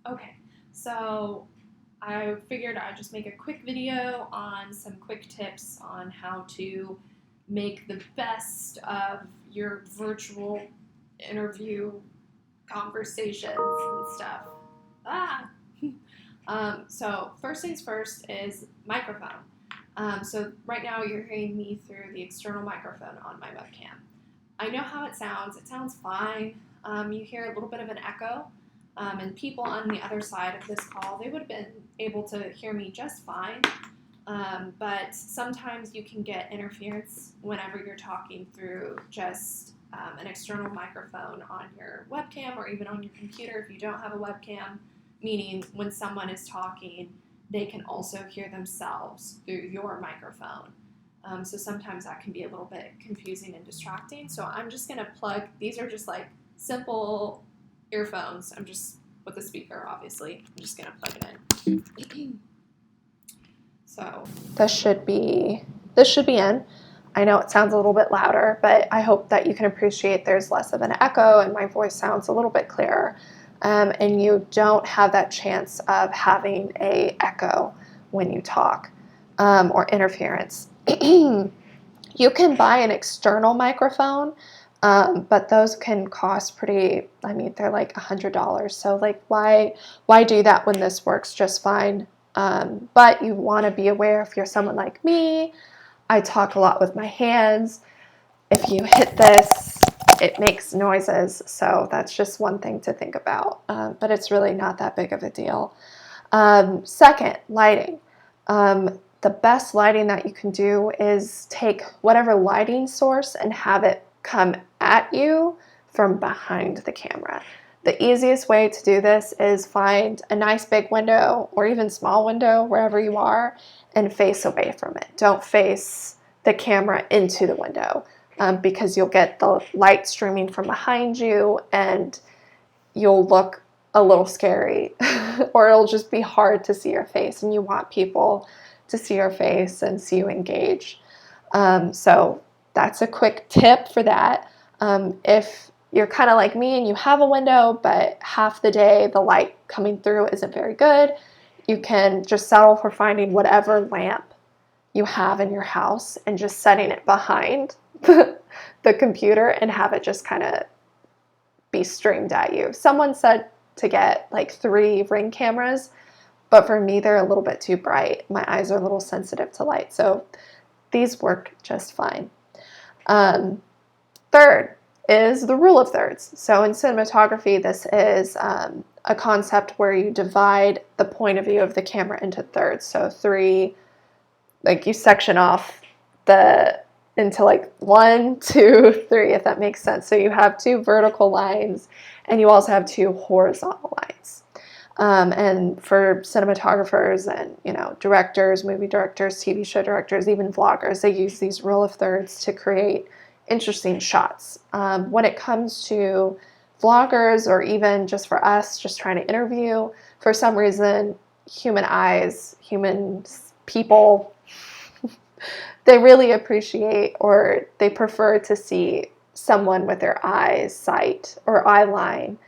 Okay, so I figured I'd just make a quick video on some quick tips on how to make the best of your virtual interview conversations and stuff. Ah! So first things first is microphone. So right now you're hearing me through the external microphone on my webcam. I know how it sounds. It sounds fine. You hear a little bit of an echo, and people on the other side of this call, they would have been able to hear me just fine. But sometimes you can get interference whenever you're talking through just an external microphone on your webcam or even on your computer if you don't have a webcam, meaning when someone is talking, they can also hear themselves through your microphone. So sometimes that can be a little bit confusing and distracting. So I'm just going to plug, these are just like simple earphones. I'm just with the speaker, obviously. I'm just going to plug it in. So this should be in. I know it sounds a little bit louder, but I hope that you can appreciate there's less of an echo and my voice sounds a little bit clearer. And you don't have that chance of having an echo when you talk or interference. You can buy an external microphone, but those can cost they're like $100. So like, why do that when this works just fine? But you want to be aware if you're someone like me, I talk a lot with my hands. If you hit this, it makes noises. So that's just one thing to think about. But it's really not that big of a deal. Second, lighting. The best lighting that you can do is take whatever lighting source and have it come at you from behind the camera. The easiest way to do this is find a nice big window or even small window wherever you are and face away from it. Don't face the camera into the window because you'll get the light streaming from behind you and you'll look a little scary or it'll just be hard to see your face, and you want people to see your face and see you engage. So that's a quick tip for that. If you're kind of like me and you have a window, but half the day the light coming through isn't very good, you can just settle for finding whatever lamp you have in your house and just setting it behind the computer and have it just kind of be streamed at you. Someone said to get like 3 Ring cameras, but for me, they're a little bit too bright. My eyes are a little sensitive to light, so these work just fine. Third is the rule of thirds. So in cinematography, this is a concept where you divide the point of view of the camera into thirds. So 3, like you section off into like 1, 2, 3, if that makes sense. So you have 2 vertical lines and you also have 2 horizontal lines. And for cinematographers and, directors, movie directors, TV show directors, even vloggers, they use these rule of thirds to create interesting shots. When it comes to vloggers or even just for us, just trying to interview, for some reason, people, they really appreciate or they prefer to see someone with their eyes, sight, or eye line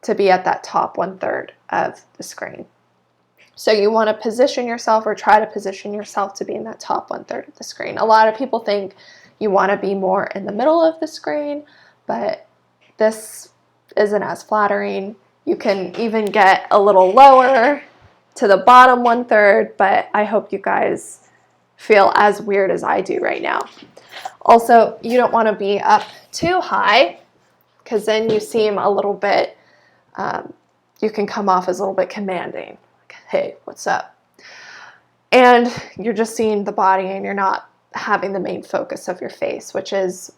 to be at that top 1/3 of the screen. So you want to position yourself or try to position yourself to be in that top 1/3 of the screen. A lot of people think you want to be more in the middle of the screen, but this isn't as flattering. You can even get a little lower to the bottom 1/3, but I hope you guys feel as weird as I do right now. Also, you don't want to be up too high because then you seem a little bit, you can come off as a little bit commanding. Like, hey, what's up? And you're just seeing the body and you're not having the main focus of your face, which is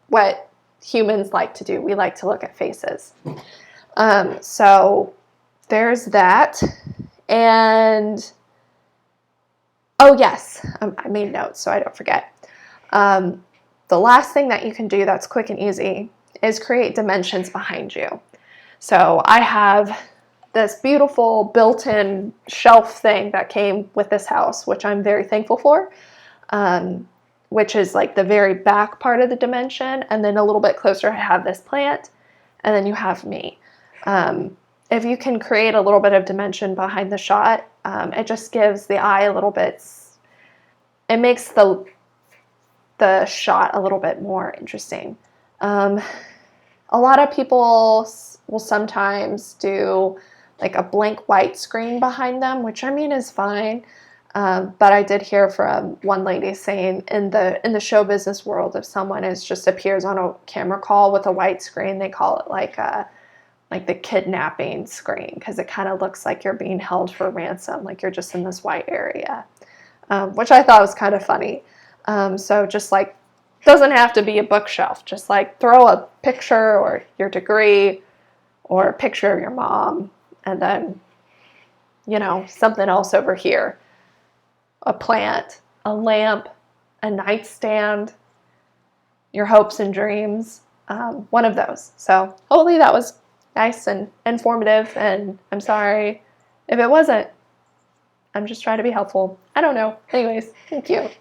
what humans like to do. We like to look at faces. So there's that. And oh yes, I made notes so I don't forget. The last thing that you can do that's quick and easy is create dimensions behind you. So I have this beautiful built-in shelf thing that came with this house, which I'm very thankful for, which is like the very back part of the dimension. And then a little bit closer, I have this plant, and then you have me. if you can create a little bit of dimension behind the shot, it just gives the eye a little bit, it makes the shot a little bit more interesting. A lot of people will sometimes do like a blank white screen behind them, which I mean is fine. But I did hear from one lady saying in the show business world, if someone just appears on a camera call with a white screen, they call it like the kidnapping screen, because it kind of looks like you're being held for ransom, like you're just in this white area, which I thought was kind of funny. So just like, doesn't have to be a bookshelf, just like throw a picture or your degree or a picture of your mom, and then, you know, something else over here, a plant, a lamp, a nightstand, your hopes and dreams, one of those. So hopefully that was nice and informative, and I'm sorry if it wasn't. I'm just trying to be helpful. I don't know. Anyways, thank you.